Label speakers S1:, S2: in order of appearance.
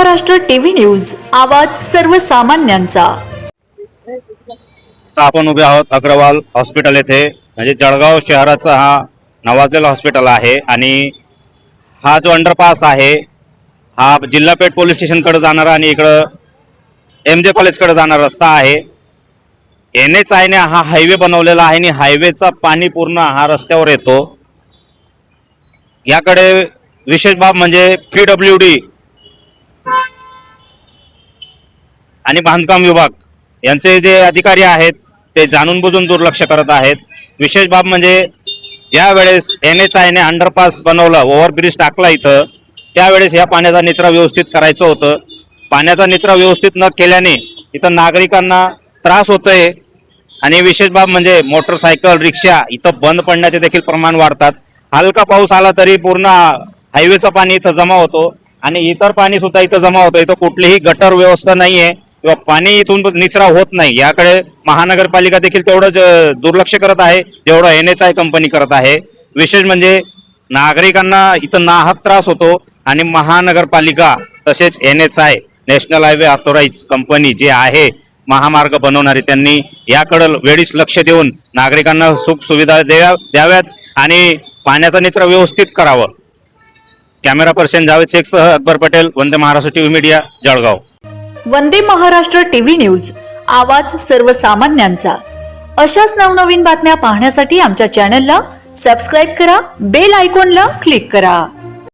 S1: Maharashtra TV news, आवाज सर्वसामान्यांचा।
S2: आपण उभे आहोत अग्रवाल हॉस्पिटल येथे, म्हणजे जळगाव शहराचा हा नावाजलेला हॉस्पिटल आहे आणि हा जो अंडरपास आहे हा जिल्हा पेठ पोलीस स्टेशन कडे जाणारा आणि इकडं एमजे कॉलेज कडे जाणारा रस्ता आहे। NHI ने हा हायवे बनवलेला आहे आणि हायवेचा पाणी पूर्ण हा रस्त्यावर येतो। याकडे विशेष बाब म्हणजे PWD आणि बांधकाम विभाग यांचे जे अधिकारी आहेत ते जाणून बुजून दुर्लक्ष करत आहेत। विशेष बाब म्हणजे ज्या वेळेस NHI ने अंडरपास बनवला, ओव्हरब्रिज टाकला इथं, त्यावेळेस या पाण्याचा निचरा व्यवस्थित करायचं होतं। पाण्याचा निचरा व्यवस्थित न केल्याने इथं नागरिकांना त्रास होतोय आणि विशेष बाब म्हणजे मोटरसायकल रिक्षा इथं बंद पडण्याचे देखील प्रमाण वाढतात। हलका पाऊस आला तरी पूर्ण हायवेचं पाणी इथं जमा होतो आणि इतर पाणी सुद्धा इथं जमा होतं। इथं कुठलीही गटर व्यवस्था नाहीये किंवा पाणी इथून निचरा होत नाही। याकडे महानगरपालिका देखील तेवढं दुर्लक्ष करत आहे जेवढं NHI कंपनी करत आहे। विशेष म्हणजे नागरिकांना इथं नाहक त्रास होतो आणि महानगरपालिका तसेच NHI national highway authorise company जे आहे महामार्ग बनवणारी, त्यांनी याकडे वेळीच लक्ष देऊन नागरिकांना सुख सुविधा द्याव्यात आणि पाण्याचा निचरा व्यवस्थित करावं। कॅमेरा पर्सन जावेद शेख सह Akbar Patel, Vande Maharashtra TV media, Jalgaon.
S1: Vande Maharashtra TV news, आवाज सर्वसामान्यांचा। अशाच नवनवीन बातम्या पाहण्यासाठी आमच्या चॅनलला सबस्क्राइब करा, बेल आयकॉनला क्लिक करा।